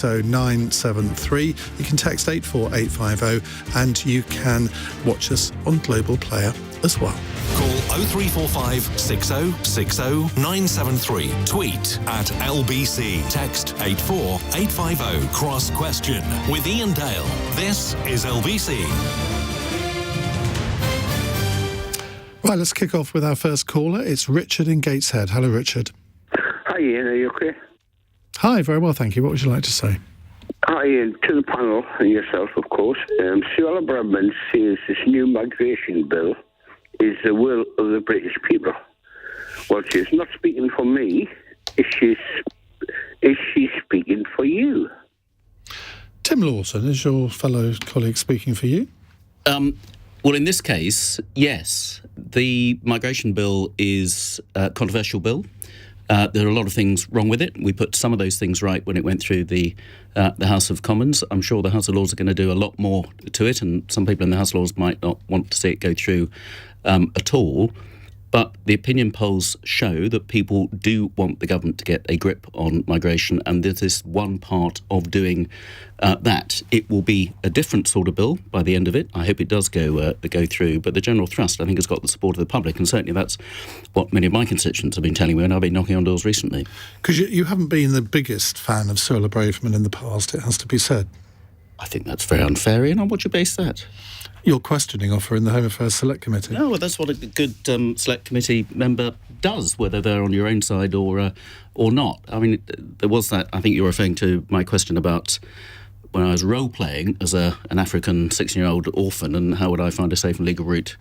So 973. You can text 84850 and you can watch us on Global Player as well. Call 0345 6060 973. Tweet at LBC. Text 84850. Cross question with Iain Dale. This is LBC. Right, let's kick off with our first caller. It's Richard in Gateshead. Hello, Richard. Hi, Ian. Are you okay? Hi, very well, thank you. What would you like to say? Hi, Ian. To the panel and yourself, of course. Suella Braverman says this new migration bill is the will of the British people. Well, she's not speaking for me. Is she speaking for you? Tim Lawson, is your fellow colleague speaking for you? Well, in this case, yes. The migration bill is a controversial bill. There are a lot of things wrong with it. We put some of those things right when it went through the House of Commons. I'm sure the House of Lords are going to do a lot more to it, and some people in the House of Lords might not want to see it go through at all. But the opinion polls show that people do want the government to get a grip on migration, and this is one part of doing that. It will be a different sort of bill by the end of it. I hope it does go through, but the general thrust, I think, has got the support of the public, and certainly that's what many of my constituents have been telling me when I've been knocking on doors recently. Because you haven't been the biggest fan of Suella Braverman in the past, it has to be said. I think that's very unfair, Ian. On what do you base that? Your questioning of her in the Home Affairs Select Committee. No, well, that's what a good Select Committee member does, whether they're on your own side or not. I mean, there was that, I think you're referring to my question about when I was role-playing as an African 16-year-old orphan and how would I find a safe and legal route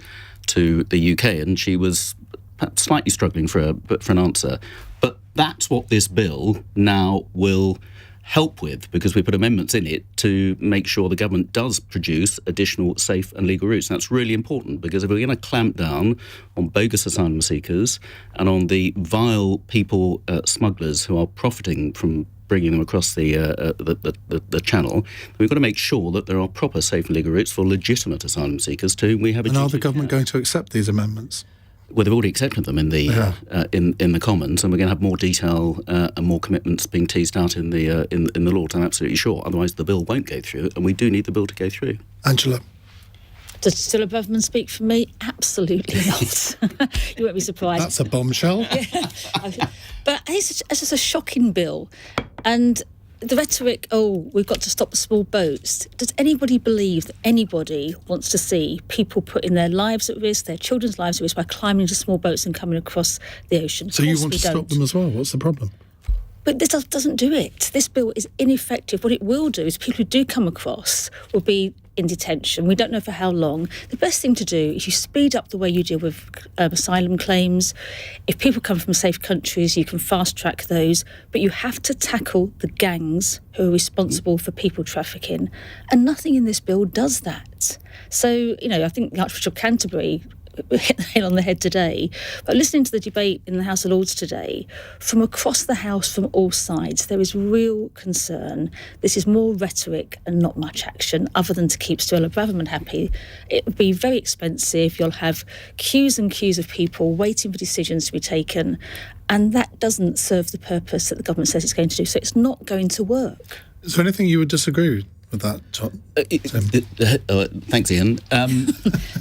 to the UK, and she was perhaps slightly struggling for an answer. But that's what this bill now will help with, because we put amendments in it to make sure the government does produce additional safe and legal routes. And that's really important, because if we're going to clamp down on bogus asylum seekers and on the vile people smugglers who are profiting from bringing them across the channel, we've got to make sure that there are proper safe and legal routes for legitimate asylum seekers to whom we have a duty. And are the government going to accept these amendments? Well, they've already accepted them in the in the Commons, and we're going to have more detail and more commitments being teased out in the Lords. I'm absolutely sure. Otherwise, the bill won't go through, and we do need the bill to go through. Angela. Does Suella Braverman speak for me? Absolutely not. You won't be surprised. That's a bombshell. But it's just a shocking bill, and the rhetoric, we've got to stop the small boats. Does anybody believe that anybody wants to see people putting their lives at risk, their children's lives at risk by climbing into small boats and coming across the ocean? So you want to stop them as well? What's the problem? But this doesn't do it. This bill is ineffective. What it will do is people who do come across will be in detention. We don't know for how long. The best thing to do is you speed up the way you deal with asylum claims. If people come from safe countries, you can fast track those, but you have to tackle the gangs who are responsible for people trafficking, and nothing in this bill does that. So, I think the Archbishop of Canterbury hit the nail on the head today. But listening to the debate in the House of Lords today, from across the House, from all sides, there is real concern. This is more rhetoric and not much action, other than to keep Suella Braverman happy. It would be very expensive. You'll have queues and queues of people waiting for decisions to be taken, and that doesn't serve the purpose that the government says it's going to do. So it's not going to work. Is there anything you would disagree with that, Tom? Thanks, Ian.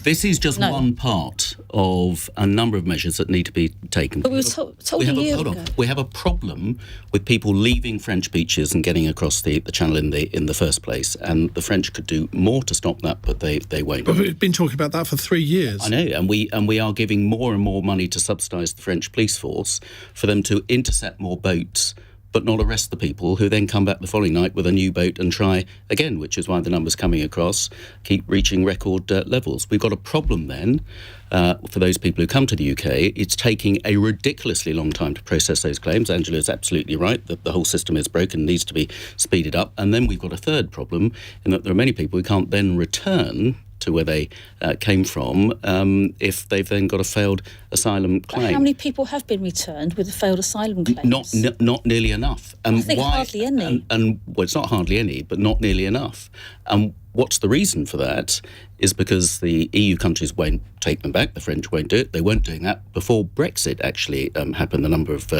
This is just one part of a number of measures that need to be taken. But we were told a year ago. We have a problem with people leaving French beaches and getting across the channel in the first place, and the French could do more to stop that, but they won't. But we've been talking about that for 3 years. I know, and we are giving more and more money to subsidise the French police force for them to intercept more boats but not arrest the people who then come back the following night with a new boat and try again, which is why the numbers coming across keep reaching record levels. We've got a problem then for those people who come to the UK. It's taking a ridiculously long time to process those claims. Angela is absolutely right that the whole system is broken, needs to be speeded up. And then we've got a third problem in that there are many people who can't then return to where they came from if they've then got a failed asylum claim. But how many people have been returned with a failed asylum claim? Not nearly enough. I think hardly any. And well, it's not hardly any, but not nearly enough. And what's the reason for that is because the EU countries won't take them back. The French won't do it. They weren't doing that before Brexit actually happened, the number of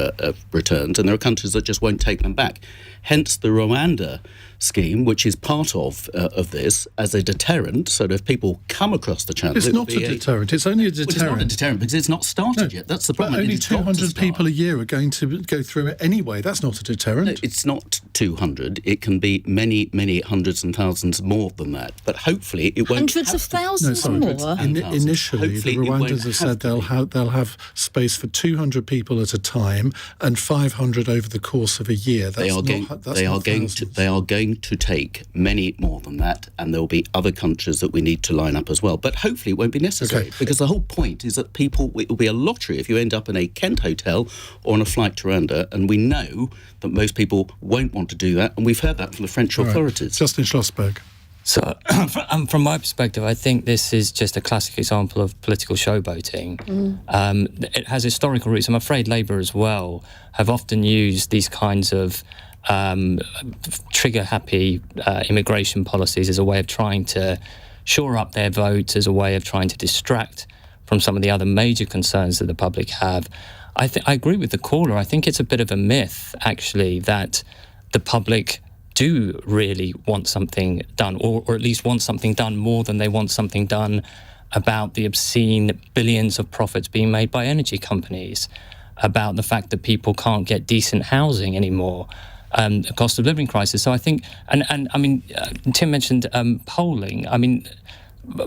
returns, and there are countries that just won't take them back. Hence the Rwanda scheme, which is part of this as a deterrent, so that if people come across the channel... It's not a deterrent, it's only a deterrent. Well, it's not a deterrent because it's not started yet. That's the problem. But only 200 people a year are going to go through it anyway. That's not a deterrent. No, it's not 200. It can be many, many hundreds and thousands more than that. But hopefully it won't... Hundreds of thousands more? Initially, hopefully the Rwandans have said they'll have space for 200 people at a time and 500 over the course of a year. They are going to take many more than that, and there will be other countries that we need to line up as well. But hopefully it won't be necessary, because the whole point is that it will be a lottery if you end up in a Kent hotel or on a flight to Rwanda, and we know that most people won't want to do that, and we've heard that from the French authorities. Justin Schlossberg. So, from my perspective, I think this is just a classic example of political showboating. It has historical roots. I'm afraid Labour as well have often used these kinds of trigger-happy immigration policies as a way of trying to shore up their votes, as a way of trying to distract from some of the other major concerns that the public have. I agree with the caller. I think it's a bit of a myth, actually, that the public do really want something done, or at least want something done more than they want something done about the obscene billions of profits being made by energy companies, about the fact that people can't get decent housing anymore, the cost of living crisis. So I think, and I mean, Tim mentioned polling. I mean,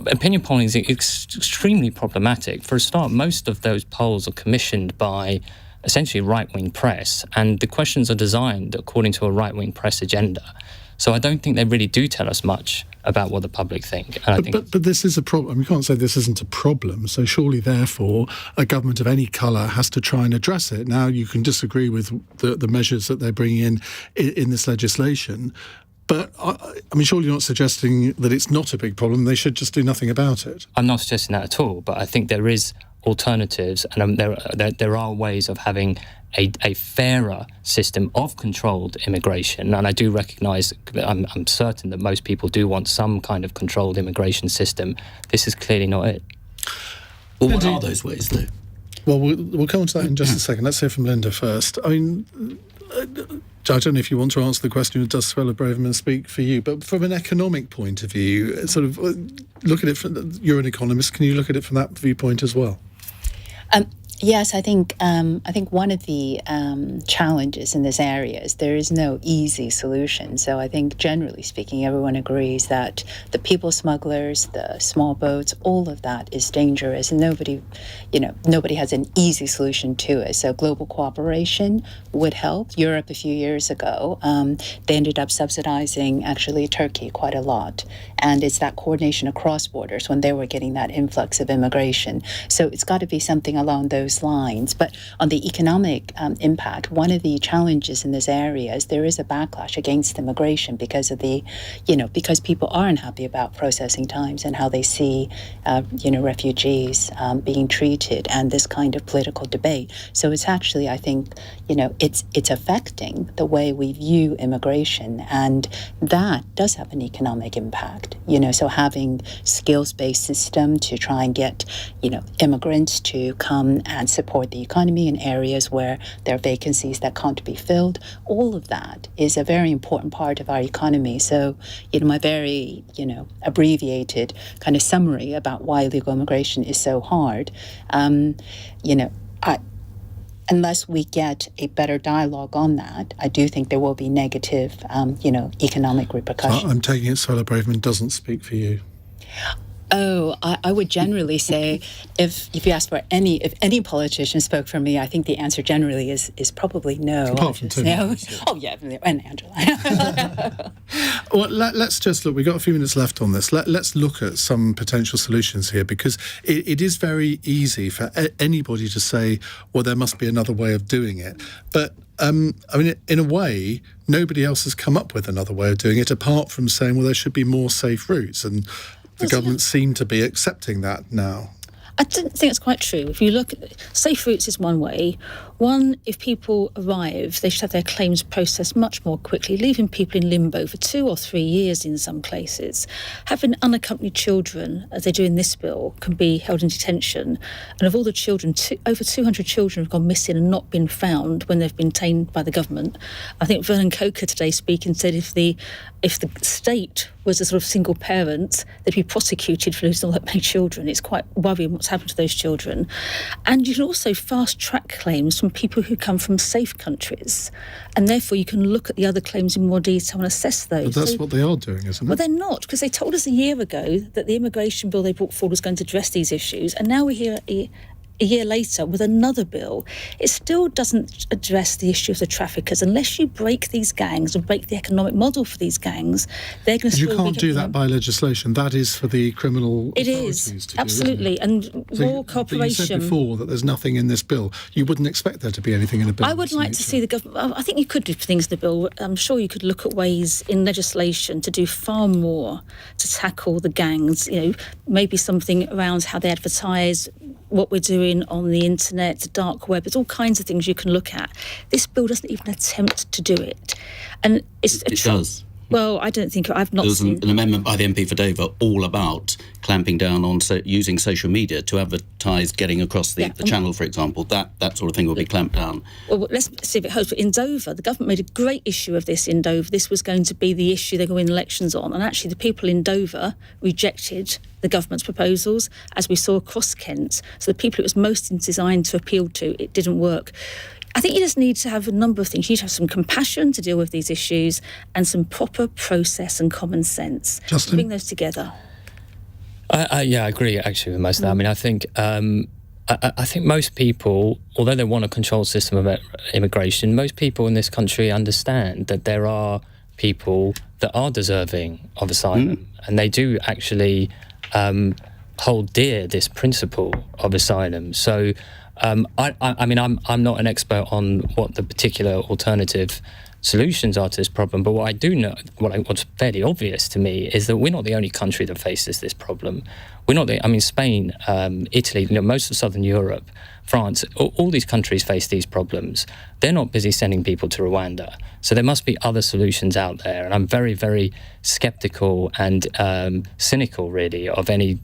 opinion polling is extremely problematic. For a start, most of those polls are commissioned by essentially right-wing press, and the questions are designed according to a right-wing press agenda. So I don't think they really do tell us much about what the public think. And but this is a problem. You can't say this isn't a problem. So surely, therefore, a government of any colour has to try and address it. Now, you can disagree with the measures that they're bringing in this legislation, but I mean, surely you're not suggesting that it's not a big problem. They should just do nothing about it. I'm not suggesting that at all, but I think there is alternatives, and there are ways of having a fairer system of controlled immigration. And I do recognise, I'm certain that most people do want some kind of controlled immigration system. This is clearly not it. Well, what are those ways, though? Well, we'll come on to that in just a second. Let's hear from Linda first. I mean, I don't know if you want to answer the question, does Suella Braverman speak for you? But from an economic point of view, sort of look at it you're an economist, can you look at it from that viewpoint as well? Yes, I think one of the challenges in this area is there is no easy solution. So I think generally speaking, everyone agrees that the people smugglers, the small boats, all of that is dangerous, and nobody has an easy solution to it. So global cooperation would help. Europe a few years ago, they ended up subsidizing actually Turkey quite a lot, and it's that coordination across borders when they were getting that influx of immigration. So it's got to be something along those lines. But on the economic impact, one of the challenges in this area is there is a backlash against immigration because of because people are unhappy about processing times and how they see refugees being treated, and this kind of political debate. So it's actually, I think, it's affecting the way we view immigration, and that does have an economic impact. So having skills-based system to try and get immigrants to come and support the economy in areas where there are vacancies that can't be filled, all of that is a very important part of our economy. So, my very, abbreviated kind of summary about why illegal immigration is so hard, unless we get a better dialogue on that, I do think there will be negative, economic repercussions. So I'm taking it Suella Braverman doesn't speak for you. Oh, I would generally say if you ask for if any politician spoke for me, I think the answer generally is probably no. Apart from Tim. Oh, yeah, and Angela. Well, let's just look. We've got a few minutes left on this. Let's look at some potential solutions here, because it is very easy for anybody to say, well, there must be another way of doing it. But in a way, nobody else has come up with another way of doing it, apart from saying, well, there should be more safe routes. And the government seem to be accepting that now. I don't think it's quite true. If you look at safe routes is one way, One, if people arrive, they should have their claims processed much more quickly, leaving people in limbo for 2 or 3 years in some places. Having unaccompanied children, as they do in this bill, can be held in detention. And of all the children, over 200 children have gone missing and not been found when they've been detained by the government. I think Vernon Coker today speaking said if the state was a sort of single parent, they'd be prosecuted for losing all that many children. It's quite worrying what's happened to those children. And you can also fast-track claims from people who come from safe countries. And therefore, you can look at the other claims in more detail and assess those. But that's what they are doing, isn't it? Well, they're not, because they told us a year ago that the immigration bill they brought forward was going to address these issues. And now we're here a year later with another bill. It still doesn't address the issue of the traffickers. Unless you break these gangs or break the economic model for these gangs, they're going to You can't do that by legislation. That is for the criminal authorities to do, absolutely. And more cooperation. But you said before that there's nothing in this bill. You wouldn't expect there to be anything in a bill. I would like to see the government. I think you could do things in the bill. I'm sure you could look at ways in legislation to do far more to tackle the gangs. Maybe something around how they advertise, what we're doing on the internet, the dark web. There's all kinds of things you can look at. This bill doesn't even attempt to do it. And it does. Well, I don't think I've not seen. There was an amendment by the MP for Dover all about clamping down on using social media to advertise getting across the channel, for example. That sort of thing will be clamped down. Well, let's see if it holds. But in Dover, the government made a great issue of this in Dover. This was going to be the issue they're going to win elections on. And actually, the people in Dover rejected the government's proposals, as we saw across Kent. So the people it was most designed to appeal to, it didn't work. I think you just need to have a number of things. You need to have some compassion to deal with these issues and some proper process and common sense. Justin? Bring those together. I agree, actually, with most of that. I mean, I think I think most people, although they want a controlled system of immigration, most people in this country understand that there are people that are deserving of asylum, and they do actually hold dear this principle of asylum. So, I mean, I'm not an expert on what the particular alternative solutions are to this problem, but what I do know, what's fairly obvious to me, is that we're not the only country that faces this problem. We're not Spain, Italy, most of Southern Europe, France, all these countries face these problems. They're not busy sending people to Rwanda. So there must be other solutions out there. And I'm very, very sceptical and cynical, really, of any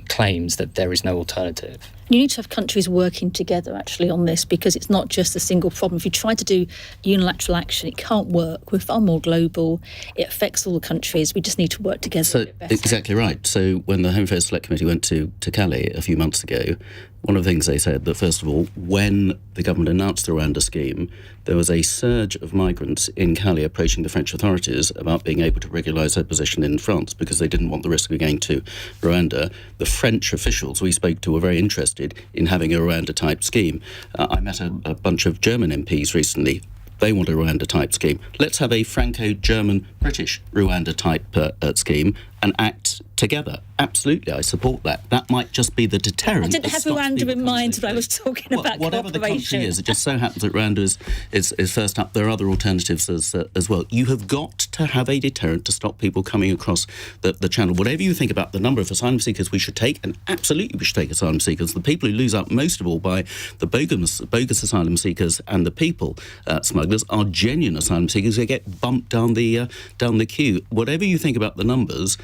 claims that there is no alternative. You need to have countries working together, actually, on this, because it's not just a single problem. If you try to do unilateral action, it can't work. We're far more global. It affects all the countries. We just need to work together. So, exactly right. So when the Home Affairs Select Committee went to Calais a few months ago, one of the things they said that, first of all, when the government announced the Rwanda scheme, there was a surge of migrants in Calais approaching the French authorities about being able to regularise their position in France because they didn't want the risk of going to Rwanda. The French officials we spoke to were very interested in having a Rwanda-type scheme. I met a bunch of German MPs recently. They want a Rwanda-type scheme. Let's have a Franco-German-British Rwanda-type scheme and act together. Absolutely, I support that. That might just be the deterrent. I didn't have Rwanda in mind when I was talking about whatever cooperation. the country is, it just so happens that Rwanda is first up. There are other alternatives as well. You have got to have a deterrent to stop people coming across the channel. Whatever you think about the number of asylum seekers we should take, and absolutely we should take asylum seekers, the people who lose out most of all by the bogus asylum seekers and the people smugglers are genuine asylum seekers who get bumped down the queue. Whatever you think about the numbers,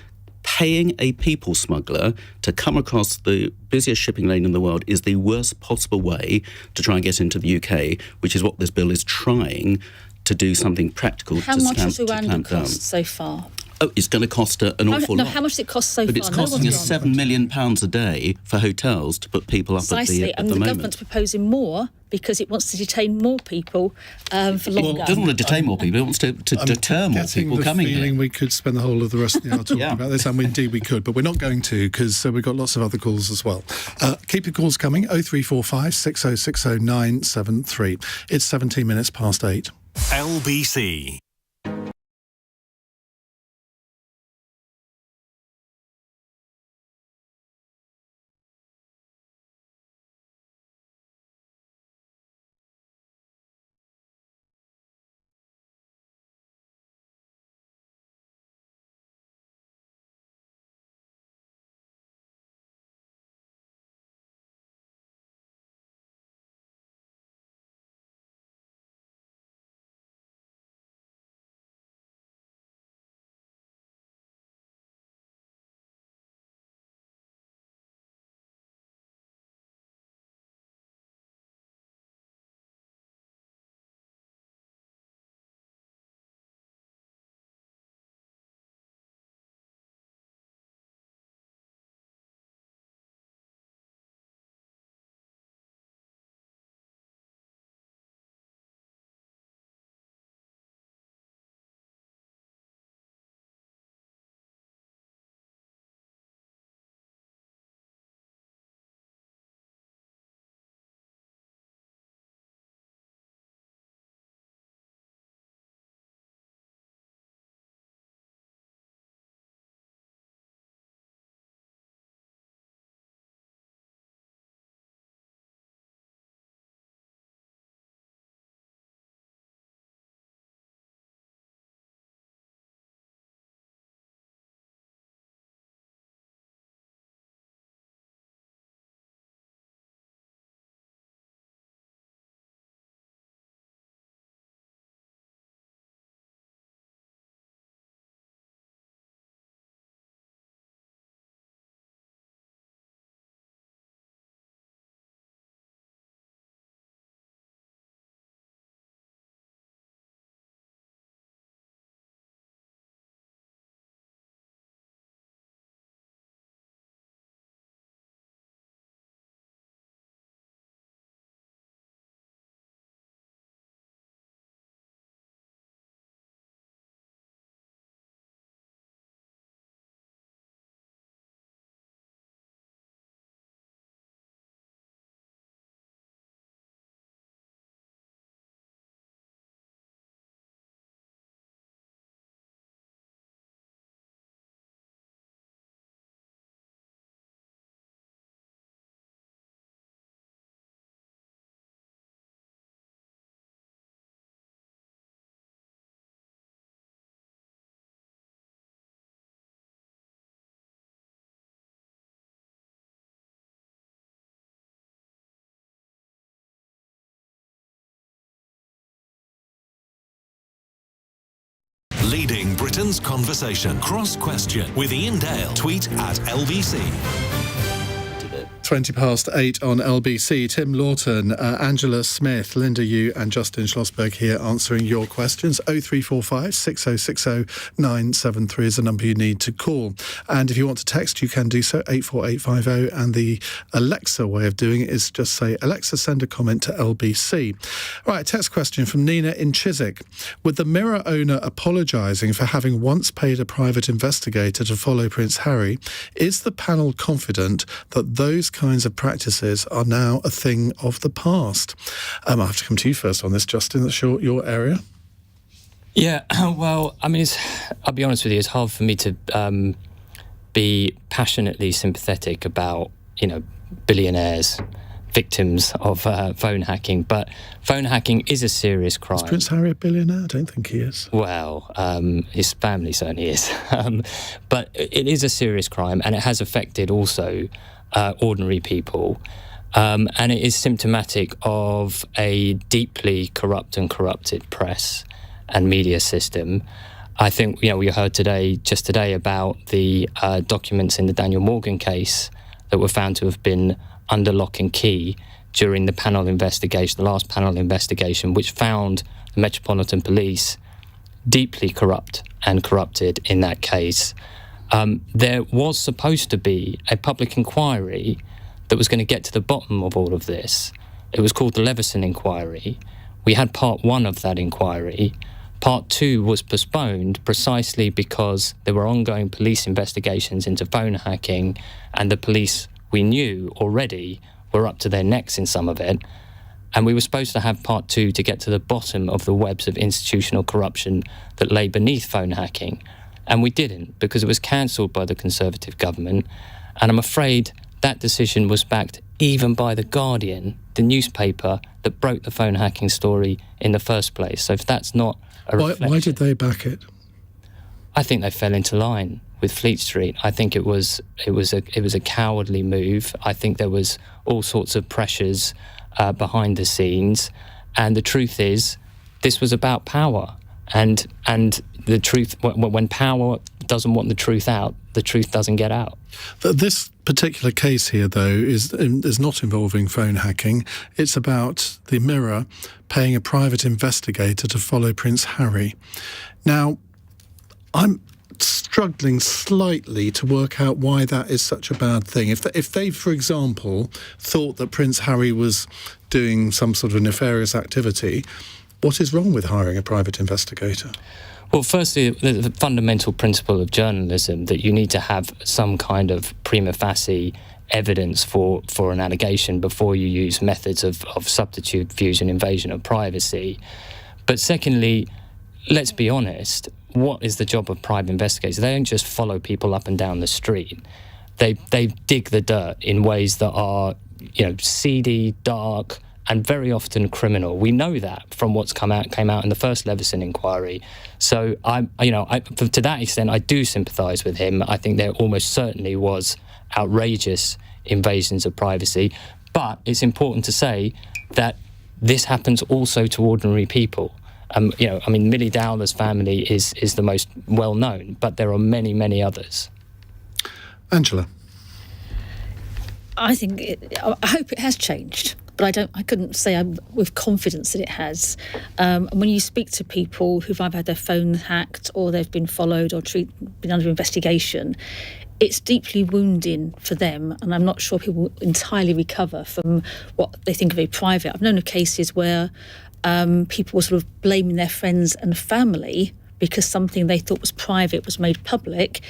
paying a people smuggler to come across the busiest shipping lane in the world is the worst possible way to try and get into the UK, which is what this bill is trying to do, something practical How much has Rwanda cost so far? Oh, it's going to cost an awful lot. How much does it cost so far? But it's costing us £7 million a day for hotels to put people up at the moment. And the government's proposing more because it wants to detain more people for longer. Well, it doesn't want to detain more people, it wants to deter more people coming here. I'm getting the feeling we could spend the whole of the rest of the hour talking about this, and indeed we could, but we're not going to because we've got lots of other calls as well. Keep your calls coming, 0345 6060 973. It's 17 minutes past 8. LBC Leading Britain's conversation. Cross Question with Iain Dale. Tweet at LBC. 8:20 on LBC. Tim Loughton, Angela Smith, Linda Yueh and Justin Schlossberg here answering your questions. 0345 6060 973 is the number you need to call. And if you want to text, you can do so, 84850. And the Alexa way of doing it is just say, Alexa, send a comment to LBC. Right, text question from Nina in Chiswick. With the Mirror owner apologising for having once paid a private investigator to follow Prince Harry, is the panel confident that those kinds of practices are now a thing of the past? I have to come to you first on this, Justin. That's your area. Yeah, well, I mean, I'll be honest with you, it's hard for me to be passionately sympathetic about, billionaires, victims of phone hacking. But phone hacking is a serious crime. Is Prince Harry a billionaire? I don't think he is. Well, his family certainly is. But it is a serious crime, and it has affected also ordinary people. And it is symptomatic of a deeply corrupt and corrupted press and media system. I think, we heard just today about the documents in the Daniel Morgan case that were found to have been under lock and key during the panel investigation, the last panel investigation, which found the Metropolitan Police deeply corrupt and corrupted in that case. There was supposed to be a public inquiry that was going to get to the bottom of all of this. It was called the Leveson Inquiry. We had part 1 of that inquiry. Part 2 was postponed precisely because there were ongoing police investigations into phone hacking, and the police, we knew already, were up to their necks in some of it. And we were supposed to have part 2 to get to the bottom of the webs of institutional corruption that lay beneath phone hacking. And we didn't, because it was cancelled by the Conservative government. And I'm afraid that decision was backed even by The Guardian, the newspaper that broke the phone hacking story in the first place. So if that's not a reflection... Why did they back it? I think they fell into line with Fleet Street. I think it was a cowardly move. I think there was all sorts of pressures behind the scenes. And the truth is, this was about power. And the truth, when power doesn't want the truth out, the truth doesn't get out. This particular case here, though, is not involving phone hacking. It's about the Mirror paying a private investigator to follow Prince Harry. Now, I'm struggling slightly to work out why that is such a bad thing. If they, for example, thought that Prince Harry was doing some sort of nefarious activity, what is wrong with hiring a private investigator? Well, firstly, the fundamental principle of journalism that you need to have some kind of prima facie evidence for an allegation before you use methods of subterfuge and invasion of privacy. But secondly, let's be honest, what is the job of private investigators? They don't just follow people up and down the street. They dig the dirt in ways that are, seedy, dark, and very often criminal. We know that from what's came out in the first Leveson inquiry. So to that extent, I do sympathise with him. I think there almost certainly was outrageous invasions of privacy. But it's important to say that this happens also to ordinary people. Millie Dowler's family is the most well known, but there are many, many others. Angela, I hope it has changed. But I couldn't say with confidence that it has. And when you speak to people who've either had their phone hacked or they've been followed or been under investigation, it's deeply wounding for them. And I'm not sure people entirely recover from what they think of a private. I've known of cases where people were sort of blaming their friends and family because something they thought was private was made public.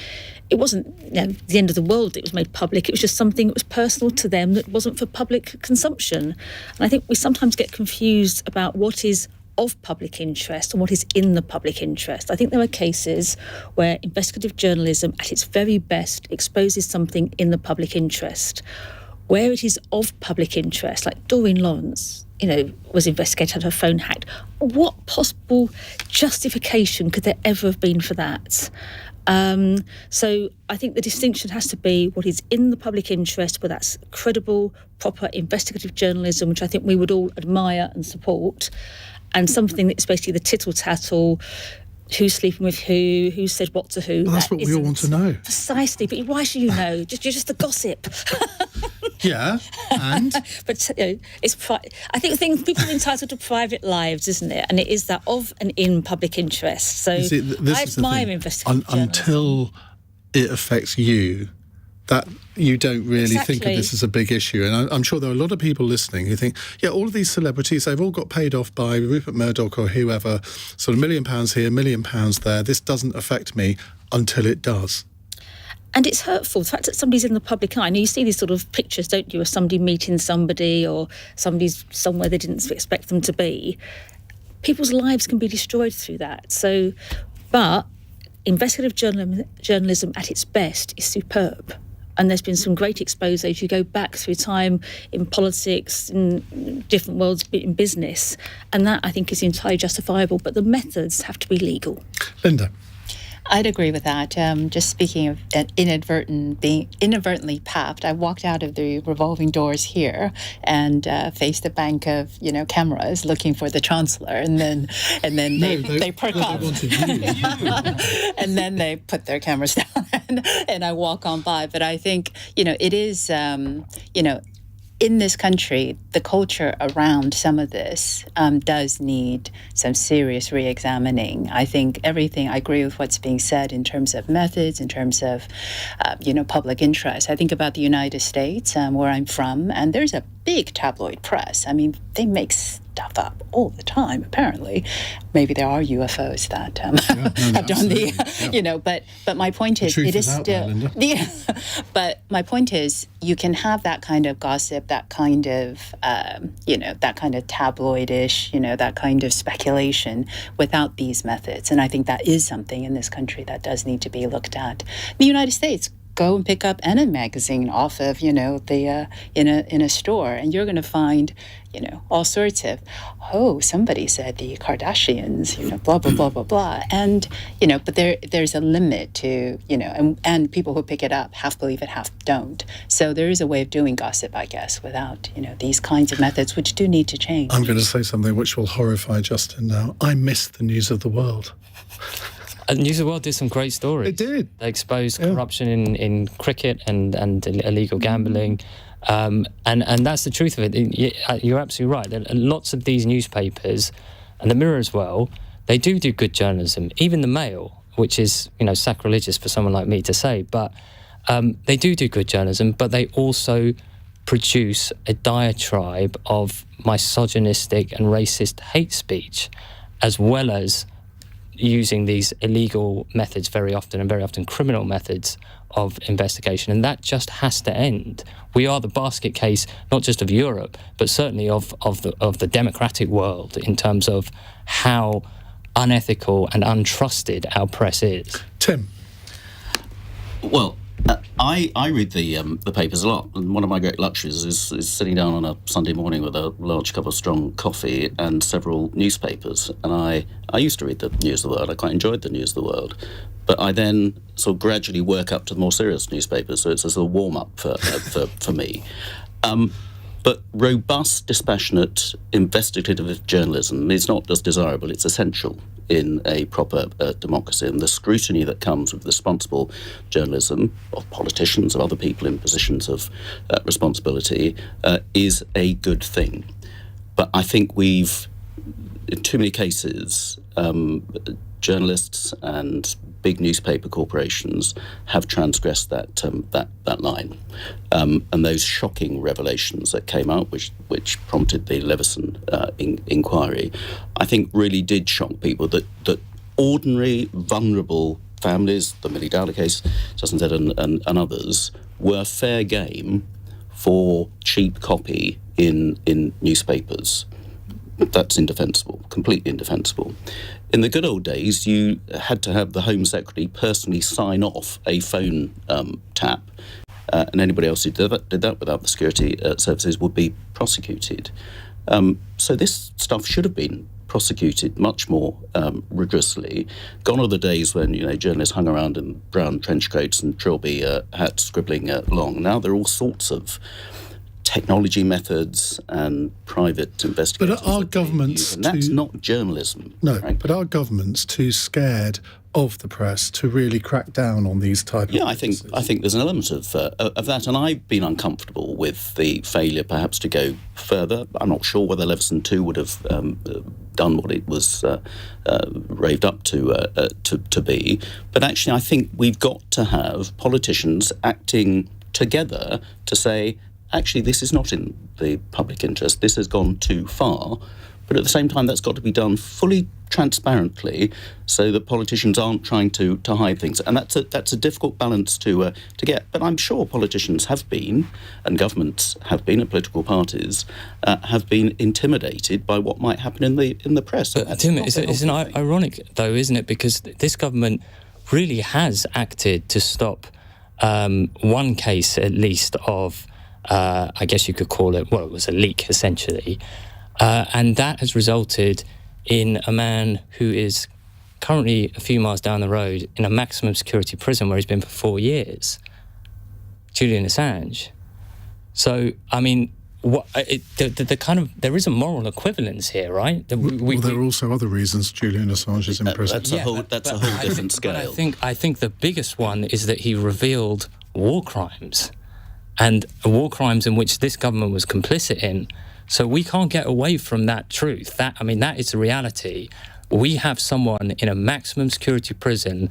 It wasn't the end of the world that it was made public. It was just something that was personal to them that wasn't for public consumption. And I think we sometimes get confused about what is of public interest and what is in the public interest. I think there are cases where investigative journalism at its very best exposes something in the public interest. Where it is of public interest, like Doreen Lawrence, was investigated, had her phone hacked. What possible justification could there ever have been for that? So I think the distinction has to be what is in the public interest, where that's credible, proper investigative journalism, which I think we would all admire and support, and something that's basically the tittle-tattle, who's sleeping with who said what to who. Well, that's what we all want to know. Precisely, but why should you know? You're just a gossip. Yeah, and but I think people are entitled to private lives, isn't it? And it is that of and in public interest. So I admire investigative journalism. Until it affects you, that you don't really think of this as a big issue. And I'm sure there are a lot of people listening who think, yeah, all of these celebrities, they've all got paid off by Rupert Murdoch or whoever, sort of £1 million here, £1 million there. This doesn't affect me until it does. And it's hurtful. The fact that somebody's in the public eye. Now, you see these sort of pictures, don't you, of somebody meeting somebody or somebody's somewhere they didn't expect them to be. People's lives can be destroyed through that. So, but investigative journalism at its best is superb. And there's been some great exposés. You go back through time in politics, in different worlds, in business. And that, I think, is entirely justifiable. But the methods have to be legal. Linda. I'd agree with that. Just speaking of being inadvertently papped, I walked out of the revolving doors here and faced a bank of cameras looking for the Chancellor, and then they perk up, and then they put their cameras down, and I walk on by. But I think it is in this country, the culture around some of this does need some serious re-examining. I think I agree with what's being said in terms of methods, in terms of, public interest. I think about the United States, where I'm from, and there's a big tabloid press. I mean, they make stuff up all the time, apparently. Maybe there are UFOs that have done but my point is, it is still... But my point is, you can have that kind of gossip, that kind of, that kind of tabloidish, that kind of speculation without these methods. And I think that is something in this country that does need to be looked at. The United States, go and pick up Enna magazine off of, in a store, and you're going to find, all sorts of, somebody said the Kardashians, blah, blah, blah, blah, blah. And, but there's a limit to, and people who pick it up half believe it, half don't. So there is a way of doing gossip, I guess, without, these kinds of methods, which do need to change. I'm going to say something which will horrify Justin now. I missed the News of the World. News of the World did some great stories. It did. They exposed corruption in cricket and illegal gambling. And that's the truth of it. You're absolutely right. There are lots of these newspapers, and the Mirror as well, they do good journalism. Even the Mail, which is, sacrilegious for someone like me to say, but they do good journalism, but they also produce a diatribe of misogynistic and racist hate speech, as well as using these illegal methods very often criminal methods of investigation, and that just has to end. We are the basket case, not just of Europe, but certainly of the democratic world in terms of how unethical and untrusted our press is. Tim? Well, I read the papers a lot, and one of my great luxuries is sitting down on a Sunday morning with a large cup of strong coffee and several newspapers. And I used to read the News of the World. I quite enjoyed the News of the World. But I then sort of gradually work up to the more serious newspapers, so it's a sort of warm-up for me. But robust, dispassionate, investigative journalism is not just desirable, it's essential in a proper democracy. And the scrutiny that comes with responsible journalism of politicians, of other people in positions of responsibility, is a good thing. But I think we've, in too many cases, journalists and big newspaper corporations have transgressed that line, and those shocking revelations that came out, which prompted the Leveson inquiry, I think really did shock people. That ordinary, vulnerable families, the Millie Dowler case, Justin said, and others, were fair game for cheap copy in newspapers. That's indefensible, completely indefensible. In the good old days, you had to have the Home Secretary personally sign off a phone tap, and anybody else who did that without the security services would be prosecuted. So this stuff should have been prosecuted much more rigorously. Gone are the days when journalists hung around in brown trench coats and trilby hats scribbling along. Now there are all sorts of technology methods and private investigators. But are governments and that's not journalism. No, right? But are governments too scared of the press to really crack down on these type of cases? I think there's an element of that, and I've been uncomfortable with the failure perhaps to go further. I'm not sure whether Leveson 2 would have done what it was raved up to be, but actually I think we've got to have politicians acting together to say, actually, this is not in the public interest, this has gone too far. But at the same time, that's got to be done fully transparently so that politicians aren't trying to hide things. And that's a difficult balance to get. But I'm sure politicians have been, and governments have been, and political parties have been intimidated by what might happen in the press. But Tim, it's ironic, though, isn't it? Because this government really has acted to stop one case, at least, of, I guess you could call it, well, it was a leak, essentially. And that has resulted in a man who is currently a few miles down the road in a maximum security prison where he's been for 4 years, Julian Assange. So, I mean, there is a moral equivalence here, right? There are also other reasons Julian Assange is in prison. That's a whole different scale. I think the biggest one is that he revealed war crimes, and war crimes in which this government was complicit in. So we can't get away from that truth. That is the reality. We have someone in a maximum security prison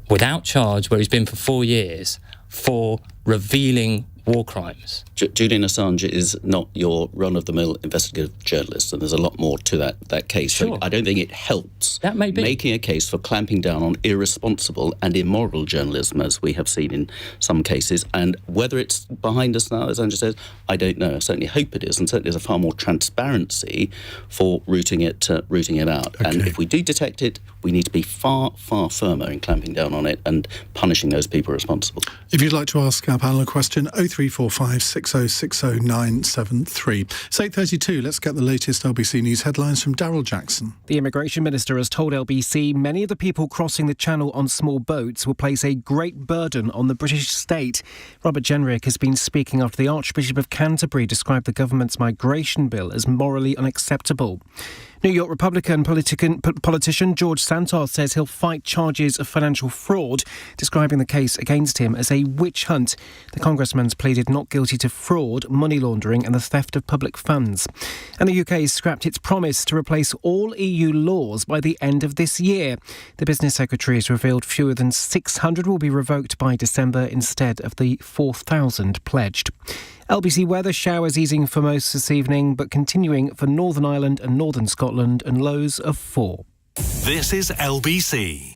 without charge where he's been for 4 years for revealing war crimes. Julian Assange is not your run-of-the-mill investigative journalist, and there's a lot more to that case. Sure. So I don't think it helps that may be making a case for clamping down on irresponsible and immoral journalism, as we have seen in some cases. And whether it's behind us now, as Andrew says, I don't know. I certainly hope it is, and certainly there's a far more transparency for rooting it out. Okay. And if we do detect it, we need to be far, far firmer in clamping down on it and punishing those people responsible. If you'd like to ask our panel a question, 0345 6060 973. It's 8:32. Let's get the latest LBC News headlines from Daryl Jackson. The Immigration Minister has told LBC many of the people crossing the Channel on small boats will place a great burden on the British state. Robert Jenrick has been speaking after the Archbishop of Canterbury described the government's migration bill as morally unacceptable. New York Republican politician George Santos says he'll fight charges of financial fraud, describing the case against him as a witch hunt. The congressman's pleaded not guilty to fraud, money laundering and the theft of public funds. And the UK has scrapped its promise to replace all EU laws by the end of this year. The Business Secretary has revealed fewer than 600 will be revoked by December instead of the 4,000 pledged. LBC weather, showers easing for most this evening, but continuing for Northern Ireland and Northern Scotland, and lows of 4. This is LBC.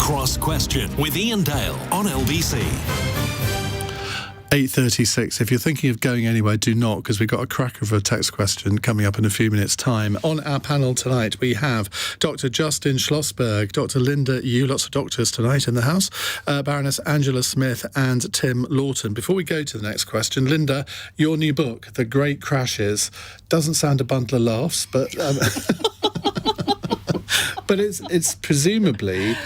Cross Question with Iain Dale on LBC. 8:36. If you're thinking of going anywhere, do not, because we've got a cracker of a text question coming up in a few minutes' time. On our panel tonight, we have Dr. Justin Schlossberg, Dr. Linda Yueh, lots of doctors tonight in the house, Baroness Angela Smith and Tim Loughton. Before we go to the next question, Linda, your new book, The Great Crashes, doesn't sound a bundle of laughs, but but it's presumably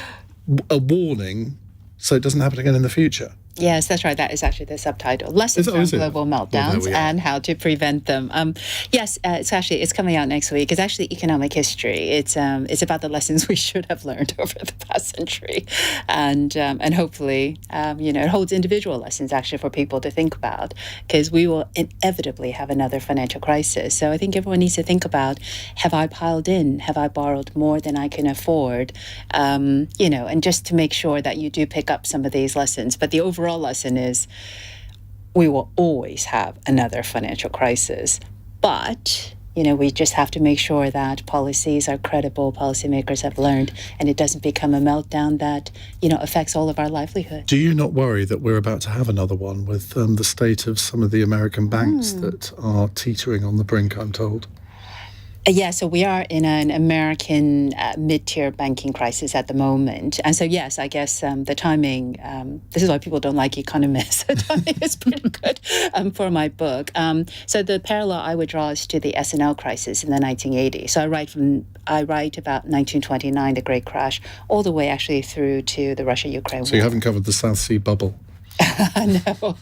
a warning so it doesn't happen again in the future. Yes, that's right. That is actually the subtitle. Lessons from global meltdowns and how to prevent them. It's coming out next week. It's actually economic history. It's about the lessons we should have learned over the past century, and hopefully, it holds individual lessons actually for people to think about, because we will inevitably have another financial crisis. So I think everyone needs to think about: have I piled in? Have I borrowed more than I can afford? And just to make sure that you do pick up some of these lessons. But the overall lesson is we will always have another financial crisis, but we just have to make sure that policies are credible, policymakers have learned, and it doesn't become a meltdown that affects all of our livelihood. Do you not worry that we're about to have another one with the state of some of the American banks that are teetering on the brink, I'm told? So we are in an American mid-tier banking crisis at the moment. And so, yes, I guess the timing, this is why people don't like Economist. The timing is pretty good for my book. So the parallel I would draw is to the S&L crisis in the 1980s. So I write about 1929, the Great Crash, all the way actually through to the Russia-Ukraine war. So you haven't covered the South Sea bubble? No.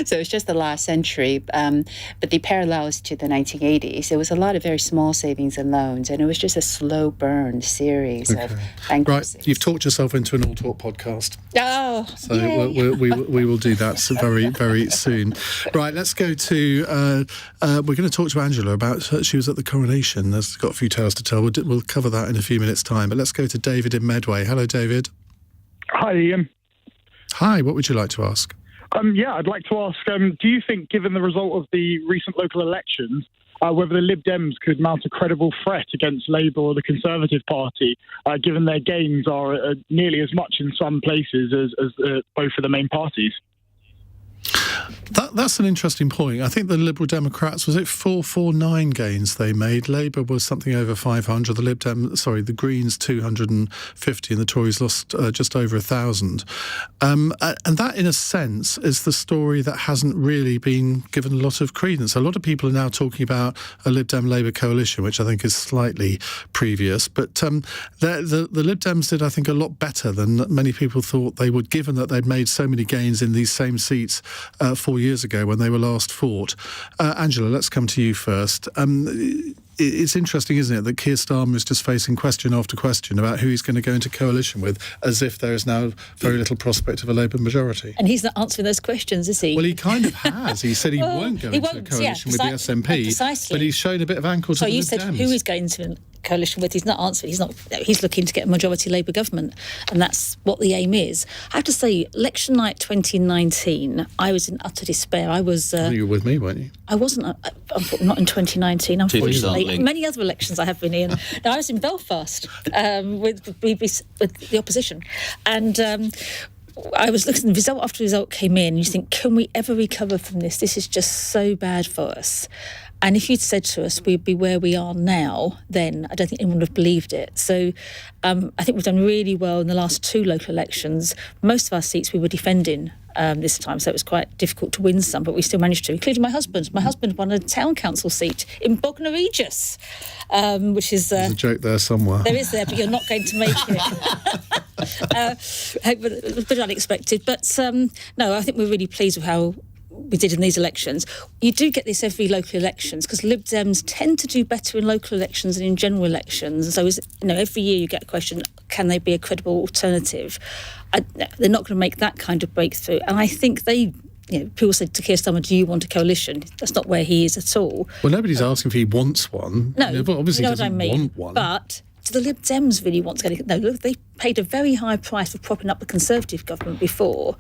So it's just the last century. But the parallels to the 1980s, it was a lot of very small savings and loans, and it was just a slow burn series of bankruptcies. Right, you've talked yourself into an All Talk podcast. Oh, so we will do that very, very soon. Right, let's go to, we're going to talk to Angela about, she was at the Coronation. There's got a few tales to tell. We'll cover that in a few minutes' time. But let's go to David in Medway. Hello, David. Hi, Iain. Hi, what would you like to ask? I'd like to ask, do you think, given the result of the recent local elections, whether the Lib Dems could mount a credible threat against Labour or the Conservative Party, given their gains are nearly as much in some places as both of the main parties? That's an interesting point. I think the Liberal Democrats, was it 449 gains they made? Labour was something over 500. The Greens 250, and the Tories lost just over 1,000. And that, in a sense, is the story that hasn't really been given a lot of credence. A lot of people are now talking about a Lib Dem Labour coalition, which I think is slightly previous. But the Lib Dems did, I think, a lot better than many people thought they would, given that they'd made so many gains in these same seats 4 years ago when they were last fought. Angela, let's come to you first. It's interesting, isn't it, that Keir Starmer is just facing question after question about who he's going to go into coalition with, as if there is now very little prospect of a Labour majority. And he's not answering those questions, is he? Well, he kind of has. He said he won't go into a coalition with the SNP, precisely. But he's shown a bit of ankle to the Lib Dems. So you said who he's going into a coalition with. He's not answering. He's looking to get a majority Labour government, and that's what the aim is. I have to say, election night 2019, I was in utter despair. I was. You were with me, weren't you? I wasn't. Not in 2019, unfortunately. Many other elections I have been in. Now, I was in Belfast with the opposition, and I was looking. Result after result came in. And you think, can we ever recover from this? This is just so bad for us. And if you'd said to us we'd be where we are now, then I don't think anyone would have believed it. So I think we've done really well in the last two local elections. Most of our seats we were defending this time, so it was quite difficult to win some, but we still managed to, including my husband. My husband won a town council seat in Bognor Regis, which is... There's a joke there somewhere. There is there, but you're not going to make it. A bit unexpected. But no, I think we're really pleased with how we did in these elections. You do get this every local elections because Lib Dems tend to do better in local elections than in general elections. So, every year you get a question, can they be a credible alternative? They're not going to make that kind of breakthrough. And I think people said to Keir Starmer, do you want a coalition? That's not where he is at all. Well, nobody's asking if he wants one. No, but obviously you know he doesn't want one. But do the Lib Dems really want to get... No, look, they paid a very high price for propping up the Conservative government before.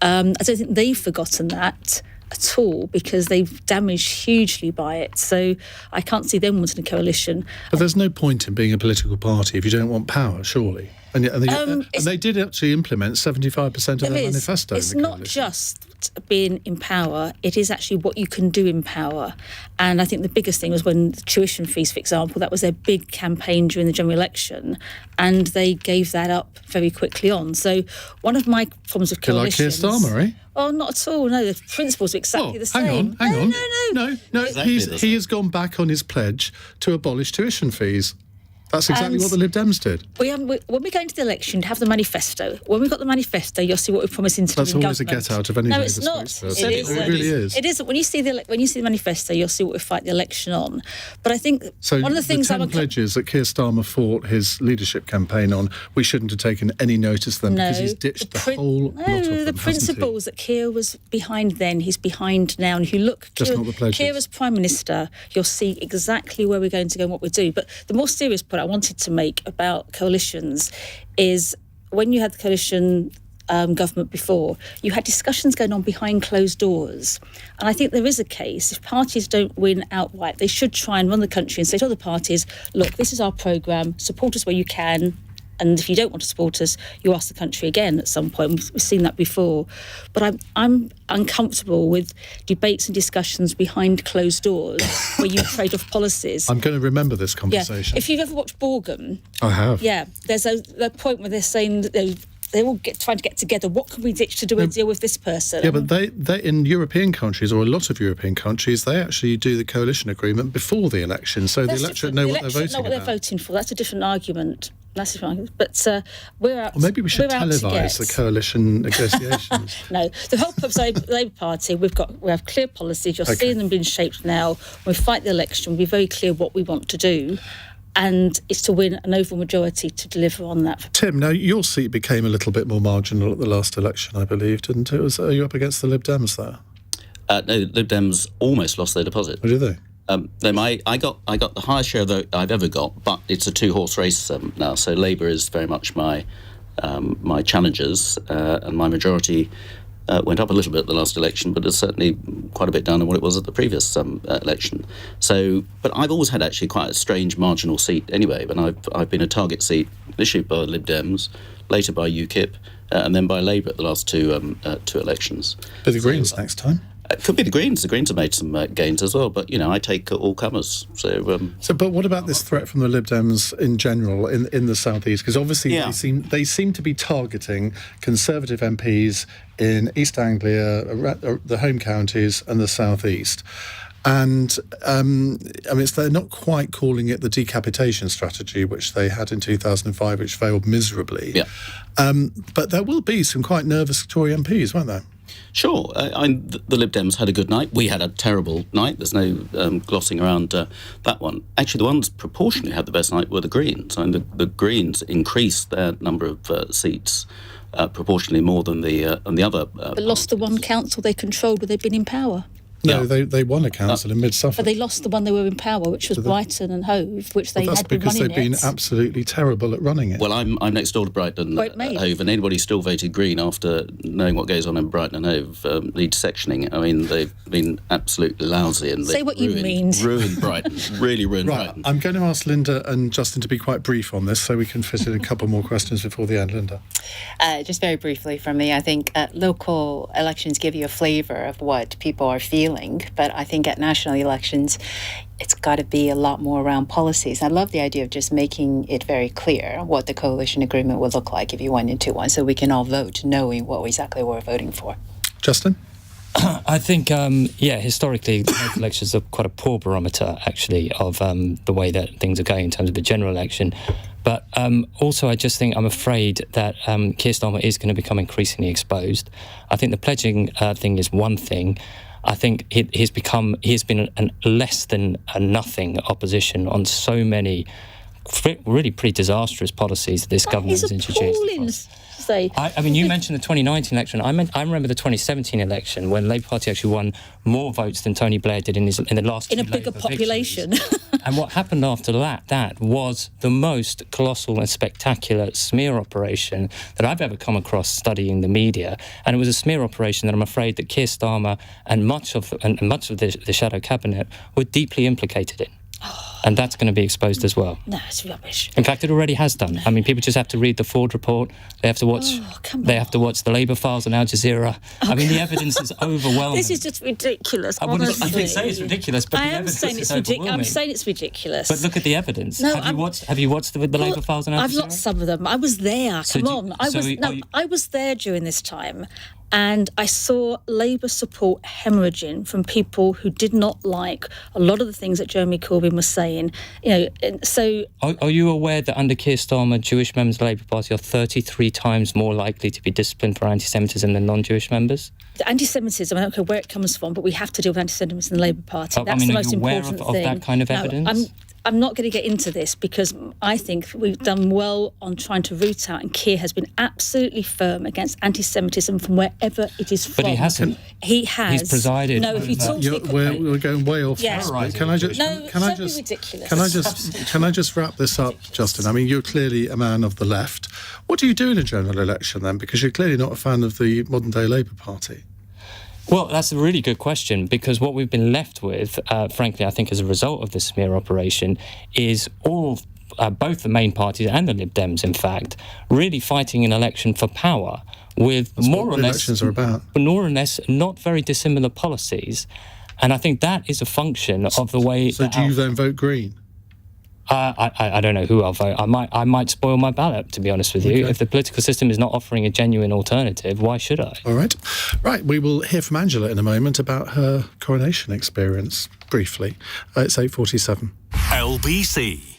I don't think they've forgotten that at all because they've damaged hugely by it. So I can't see them wanting a coalition. But there's no point in being a political party if you don't want power, surely. And they did actually implement 75% of their manifesto. It's not just being in power, it is actually what you can do in power. And I think the biggest thing was when the tuition fees, for example, that was their big campaign during the general election, and they gave that up very quickly on. So one of my problems with coalitions... Like Keir Starmer, eh? Oh, not at all. No, the principles are exactly the same. Hang on. No. Exactly He has gone back on his pledge to abolish tuition fees. That's exactly what the Lib Dems did. When we go into the election, to have the manifesto. When we've got the manifesto, you'll see what we're promising to do in government. That's always a get-out of any No, Labour it's not. spokesperson. It really is. It isn't. When you see the manifesto, you'll see what we fight the election on. But I think one of the things... So the 10 pledges that Keir Starmer fought his leadership campaign on, we shouldn't have taken any notice of them because he's ditched the whole lot of them, No, the principles that Keir was behind then, he's behind now. And if you look... Not the pledges. Keir as Prime Minister, you'll see exactly where we're going to go and what we do. But the more serious point I wanted to make about coalitions is when you had the coalition government before, you had discussions going on behind closed doors. And I think there is a case, if parties don't win outright, they should try and run the country and say to other parties, look, this is our programme, support us where you can, and if you don't want to support us, you ask the country again at some point. We've seen that before. But I'm uncomfortable with debates and discussions behind closed doors where you trade off policies. I'm going to remember this conversation. Yeah. If you've ever watched Borgen... I have. Yeah, there's a point where they're saying that they're all trying to get together. What can we ditch to do a deal with this person? Yeah, but they in European countries, or a lot of European countries, they actually do the coalition agreement before the election, so the electorate know what they're voting about. Know what they're voting for. That's a different argument. But we're out. Or maybe we should televise the coalition negotiations. No, the whole purpose of the Labour Party, we have clear policies. You're seeing them being shaped now. When we fight the election, we'll be very clear what we want to do. And it's to win an overall majority to deliver on that. Tim, now your seat became a little bit more marginal at the last election, I believe, didn't it? Are you up against the Lib Dems there? No, Lib Dems almost lost their deposit. Oh, did they? I got the highest share that I've ever got, but it's a two-horse race now. So Labour is very much my challengers, and my majority went up a little bit at the last election, but it's certainly quite a bit down on what it was at the previous election. So, but I've always had actually quite a strange marginal seat anyway. But I've been a target seat initially by Lib Dems, later by UKIP, and then by Labour at the last two elections. But the Greens next time. It could be the Greens. The Greens have made some gains as well, but I take all comers. But what about this threat from the Lib Dems in general in the South East? Because obviously they seem to be targeting Conservative MPs in East Anglia, the home counties, and the South East. And they're not quite calling it the decapitation strategy, which they had in 2005, which failed miserably. Yeah. But there will be some quite nervous Tory MPs, won't there? Sure. The Lib Dems had a good night. We had a terrible night. There's no glossing around that one. Actually, the ones proportionally had the best night were the Greens. The Greens increased their number of seats proportionally more than the other. But lost the one council they controlled where they'd been in power. No, they won a council in mid-Suffolk. But they lost the one they were in power, which was Brighton and Hove, which they had been running it. That's because they've been absolutely terrible at running it. Well, I'm next door to Brighton and Hove, and anybody still voted Green after knowing what goes on in Brighton and Hove needs sectioning. I mean, they've been absolutely lousy. And say what you mean. Ruined Brighton. Really ruined Brighton. I'm going to ask Linda and Justin to be quite brief on this so we can fit in a couple more questions before the end. Linda? Just very briefly from me, I think local elections give you a flavour of what people are feeling, but I think at national elections, it's got to be a lot more around policies. I love the idea of just making it very clear what the coalition agreement would look like if you went into one, so we can all vote knowing what exactly we're voting for. Justin? I think, historically, local elections are quite a poor barometer, actually, of the way that things are going in terms of the general election. But also, I just think I'm afraid that Keir Starmer is going to become increasingly exposed. I think the pledging thing is one thing. I think he's been a less than a nothing opposition on so many really pretty disastrous policies that this government has introduced. I mean, you mentioned the 2019 election. I remember the 2017 election when the Labour Party actually won more votes than Tony Blair did in the last in a bigger population. And what happened after that was the most colossal and spectacular smear operation that I've ever come across studying the media. And it was a smear operation that I'm afraid that Keir Starmer and much of the shadow cabinet were deeply implicated in. And that's going to be exposed as well. No, it's rubbish. In fact, it already has done. I mean, people just have to read the Ford report. They have to watch. Have to watch the Labour files on Al Jazeera. I mean, the evidence is overwhelming. This is just ridiculous. I wouldn't say it's ridiculous, but the evidence is overwhelming. I'm saying it's ridiculous. But look at the evidence. No, have you watched the Labour files on Al Jazeera? I've watched some of them. I was there. I was there during this time. And I saw Labour support hemorrhaging from people who did not like a lot of the things that Jeremy Corbyn was saying. So are you aware that under Keir Starmer, Jewish members of the Labour Party are 33 times more likely to be disciplined for anti-Semitism than non-Jewish members? The anti-Semitism, I don't care where it comes from, but we have to deal with anti-Semitism in the Labour Party. That's the most important thing. Are you aware of that kind of evidence? I'm not going to get into this because I think we've done well on trying to root out, and Keir has been absolutely firm against anti-Semitism from wherever it is from. But he hasn't. He has. He's presided. No, if you talk to we're going way off. Yeah. Can I just? Can I just wrap this up, Justin? I mean, you're clearly a man of the left. What do you do in a general election then? Because you're clearly not a fan of the modern-day Labour Party. Well, that's a really good question, because what we've been left with, frankly, I think as a result of the smear operation, is both the main parties and the Lib Dems, in fact, really fighting an election for power with more or less not very dissimilar policies. And I think that is a function of the way... So do you then vote Green? I don't know who I'll vote. I might spoil my ballot, to be honest with you. If the political system is not offering a genuine alternative, why should I? All right. Right, we will hear from Angela in a moment about her coronation experience, briefly. It's 8:47. LBC.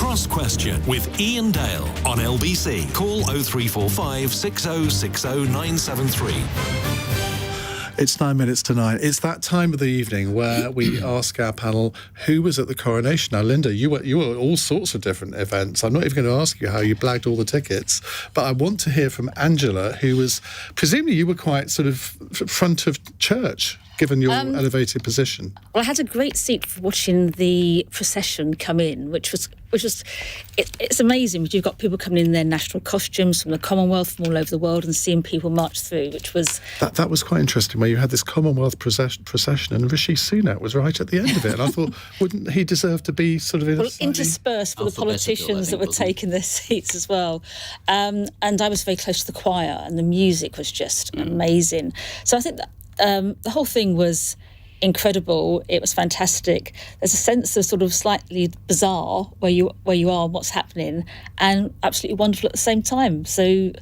Cross Question with Iain Dale on LBC. Call 0345 6060 973. It's 9 minutes to 9. It's that time of the evening where we ask our panel who was at the coronation. Now, Linda, you were at all sorts of different events. I'm not even going to ask you how you blagged all the tickets, but I want to hear from Angela, who was, presumably you were quite sort of front of church, given your elevated position. Well, I had a great seat for watching the procession come in, which was it's amazing. You've got people coming in their national costumes from the Commonwealth, from all over the world, and seeing people march through, which was... That was quite interesting, where you had this Commonwealth procession, and Rishi Sunak was right at the end of it. And I thought, wouldn't he deserve to be sort of interspersed with the politicians that were taking their seats as well? And I was very close to the choir, and the music was just amazing. So I think that the whole thing was incredible. It was fantastic. There's a sense of sort of slightly bizarre where you are and what's happening, and absolutely wonderful at the same time. So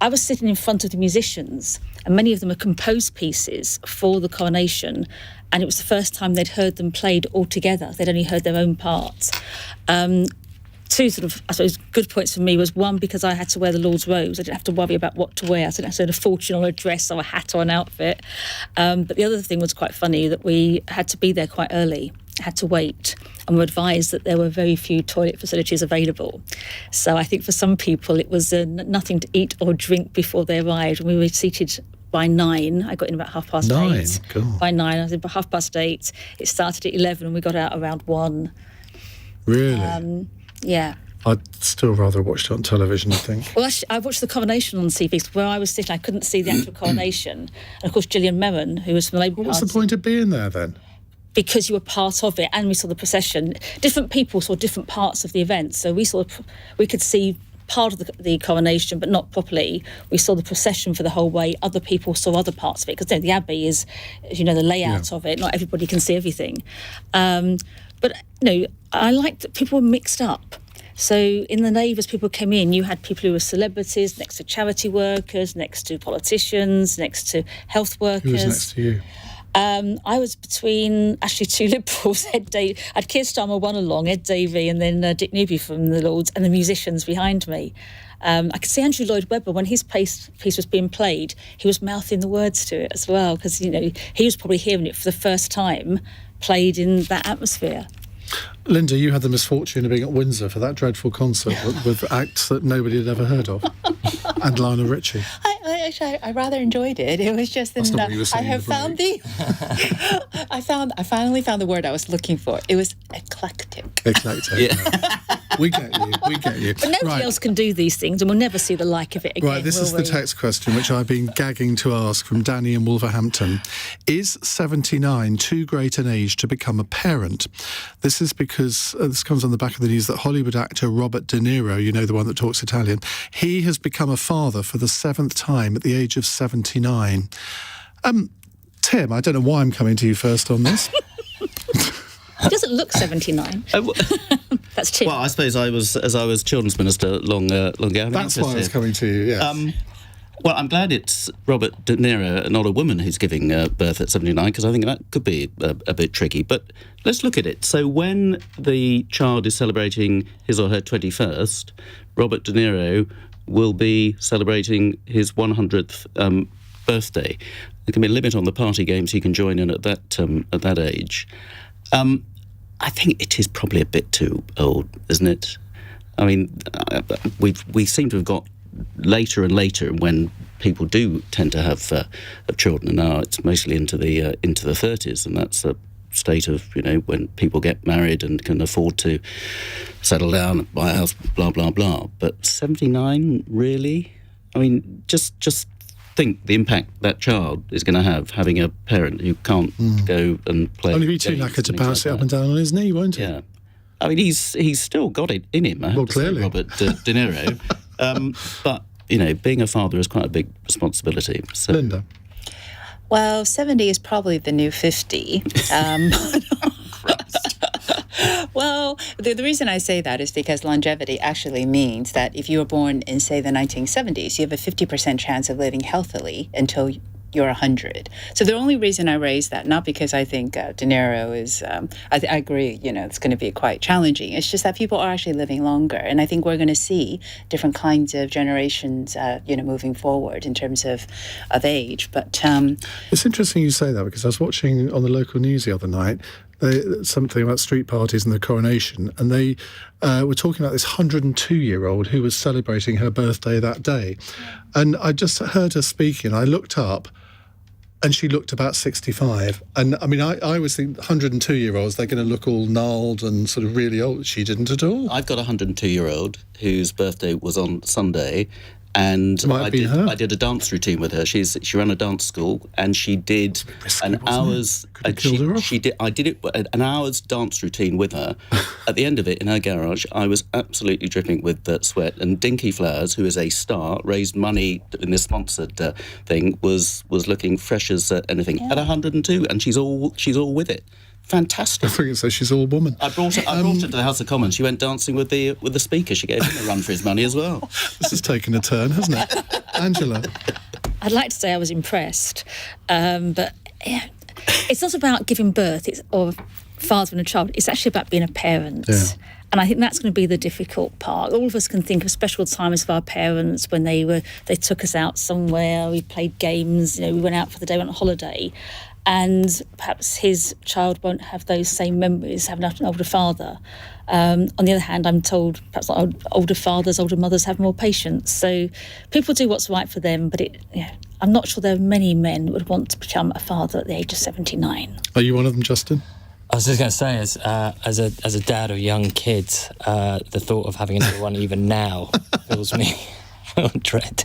I was sitting in front of the musicians, and many of them had composed pieces for the coronation, and it was the first time they'd heard them played all together. They'd only heard their own parts. Two sort of, I suppose, good points for me was, one, because I had to wear the Lord's robes. I didn't have to worry about what to wear. I didn't have to spend a fortune on a dress or a hat or an outfit. But the other thing was quite funny, that we had to be there quite early, had to wait, and were advised that there were very few toilet facilities available. So I think for some people it was nothing to eat or drink before they arrived. We were seated by 9. I got in about 8:30. God. By 9, I was in by 8:30. It started at 11 and we got out around 1. Really? Yeah. I'd still rather watch it on television, I think. Well, actually, I watched the coronation on TV. So where I was sitting, I couldn't see the actual coronation. And of course, Gillian Merron, who was from the Labour Party. What's the point of being there then? Because you were part of it, and we saw the procession. Different people saw different parts of the event. So we could see part of the coronation, but not properly. We saw the procession for the whole way. Other people saw other parts of it, because the Abbey is, as you know, the layout of it. Not everybody can see everything. But I liked that people were mixed up. So in the nave, as people came in, you had people who were celebrities next to charity workers, next to politicians, next to health workers. Who was next to you? I was between actually two Liberals, Ed Davey. I had Keir Starmer one along, Ed Davey, and then Dick Newby from the Lords, and the musicians behind me. I could see Andrew Lloyd Webber, when his piece was being played, he was mouthing the words to it as well, because he was probably hearing it for the first time, played in that atmosphere. Linda, you had the misfortune of being at Windsor for that dreadful concert with acts that nobody had ever heard of, and Lionel Richie. I rather enjoyed it. It was just That's not what you were saying. I finally found the word I was looking for. It was eclectic. Eclectic. Yeah. We get you. But nobody else can do these things, and we'll never see the like of it again. Right, this is the text question, which I've been gagging to ask, from Danny in Wolverhampton. Is 79 too great an age to become a parent? This is because, this comes on the back of the news, that Hollywood actor Robert De Niro, the one that talks Italian, he has become a father for the 7th time at the age of 79. Tim, I don't know why I'm coming to you first on this. He doesn't look 79. That's Tim. Well, I suppose I was children's minister long ago. That's why I was coming to you, yes. Well, I'm glad it's Robert De Niro, not a woman, who's giving birth at 79, because I think that could be a bit tricky. But let's look at it. So when the child is celebrating his or her 21st, Robert De Niro will be celebrating his 100th birthday. There can be a limit on the party games he can join in at that age. I think it is probably a bit too old, isn't it? I mean, we seem to have got later and later when people do tend to have children, and now it's mostly into the 30s, and that's a state of when people get married and can afford to settle down, buy a house, blah blah blah. But 79, really? I mean, just think the impact that child is going to have, having a parent who can't go and play. Only be too knackered to bounce it up and down on his knee, won't he? Yeah. I mean, he's still got it in him, I have to clearly. say, Robert De Niro. But, being a father is quite a big responsibility. So. Linda? Well, 70 is probably the new 50. Well, the reason I say that is because longevity actually means that if you were born in, say, the 1970s, you have a 50% chance of living healthily until you're 100. So the only reason I raise that, not because I think De Niro is, I agree, it's going to be quite challenging. It's just that people are actually living longer. And I think we're going to see different kinds of generations, moving forward in terms of age. But it's interesting you say that, because I was watching on the local news the other night, something about street parties and the Coronation, and they were talking about this 102-year-old who was celebrating her birthday that day. And I just heard her speaking. I looked up, and she looked about 65. And I mean, I always think 102-year-olds, they're going to look all gnarled and sort of really old. She didn't at all. I've got a 102-year-old whose birthday was on Sunday. And I did a dance routine with her. She ran a dance school, and she did an hour's. I did an hour's dance routine with her. At the end of it, in her garage, I was absolutely dripping with sweat. And Dinky Flowers, who is a star, raised money in this sponsored thing, was looking fresh as anything at 102, and she's all with it. Fantastic. I think it says she's all woman. I brought her to the House of Commons. She went dancing with the Speaker. She gave him a run for his money as well. This has taken a turn, hasn't it? Angela? I'd like to say I was impressed, but it's not about giving birth or father and a child. It's actually about being a parent. Yeah. And I think that's going to be the difficult part. All of us can think of special times of our parents when they took us out somewhere, we played games, we went out for the day, went on holiday. And perhaps his child won't have those same memories, having an older father. On the other hand, I'm told perhaps older fathers, older mothers have more patience. So people do what's right for them, but I'm not sure there are many men who would want to become a father at the age of 79. Are you one of them, Justin? I was just going to say, as a dad of young kids, the thought of having another one even now fills me with dread.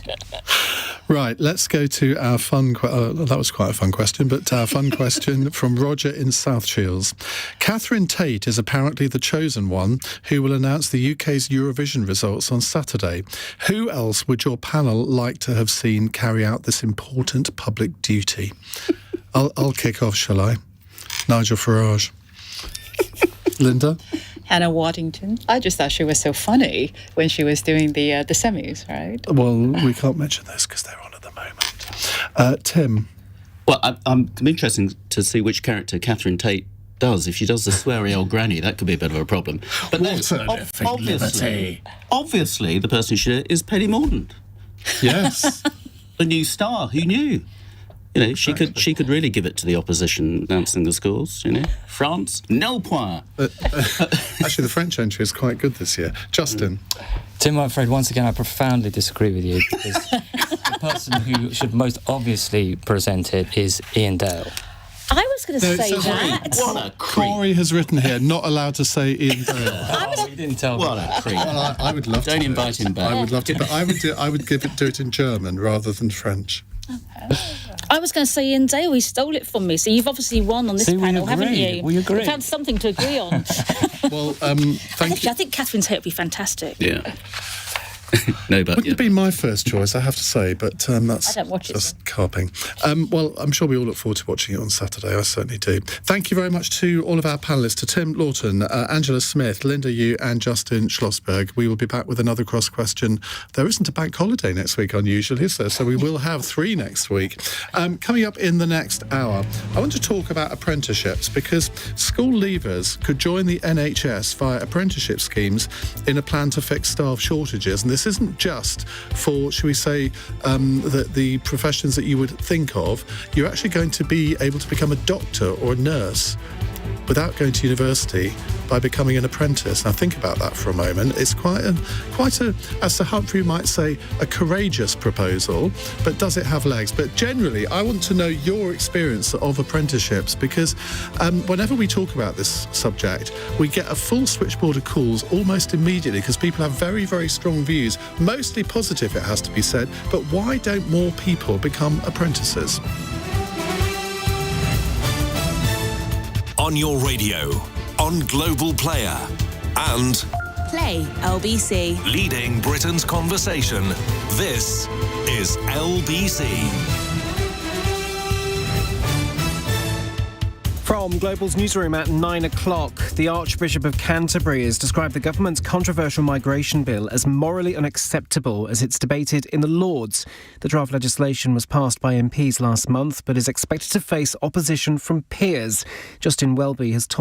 Right, let's go to our fun... that was quite a fun question, but our fun question from Roger in South Shields. Catherine Tate is apparently the chosen one who will announce the UK's Eurovision results on Saturday. Who else would your panel like to have seen carry out this important public duty? I'll kick off, shall I? Nigel Farage. Linda? Hannah Waddington. I just thought she was so funny when she was doing the semis, right? Well, we can't mention those because they're on at the moment. Tim? Well, I'm interested to see which character Catherine Tate does. If she does the sweary old granny, that could be a bit of a problem. But obviously, the person she did is Penny Mordaunt. Yes. The new star. Who knew? She could really give it to the opposition announcing the scores, France, no point. Actually, the French entry is quite good this year. Justin? Tim, I'm afraid, once again, I profoundly disagree with you, because the person who should most obviously present it is Iain Dale. I was going to say that. What a creep. Corey has written here, not allowed to say Iain Dale. You didn't tell me. What a creep. Well, I would love to. Don't invite him back. I would love to, but I would do it in German rather than French. Okay. I was going to say Iain Dale. He stole it from me. So you've obviously won on this panel, haven't you? We agree. We've had something to agree on. Well, thank you. I think Catherine Tate would be fantastic. Yeah. No, but wouldn't have been my first choice, I have to say, but that's I don't watch just carping. Well, I'm sure we all look forward to watching it on Saturday. I certainly do. Thank you very much to all of our panellists, to Tim Loughton, Angela Smith, Linda Yueh, and Justin Schlossberg. We will be back with another cross question. There isn't a bank holiday next week, unusually, is there? So we will have 3 next week. Coming up in the next hour, I want to talk about apprenticeships, because school leavers could join the NHS via apprenticeship schemes in a plan to fix staff shortages. And this isn't just for, shall we say, the professions that you would think of. You're actually going to be able to become a doctor or a nurse without going to university by becoming an apprentice. Now think about that for a moment. It's quite a, as Sir Humphrey might say, a courageous proposal, but does it have legs? But generally, I want to know your experience of apprenticeships, because whenever we talk about this subject, we get a full switchboard of calls almost immediately, because people have very, very strong views, mostly positive, it has to be said. But why don't more people become apprentices? On your radio, on Global Player, and Play LBC. Leading Britain's conversation. This is LBC. From Global's newsroom at 9 o'clock, the Archbishop of Canterbury has described the government's controversial migration bill as morally unacceptable as it's debated in the Lords. The draft legislation was passed by MPs last month but is expected to face opposition from peers. Justin Welby has told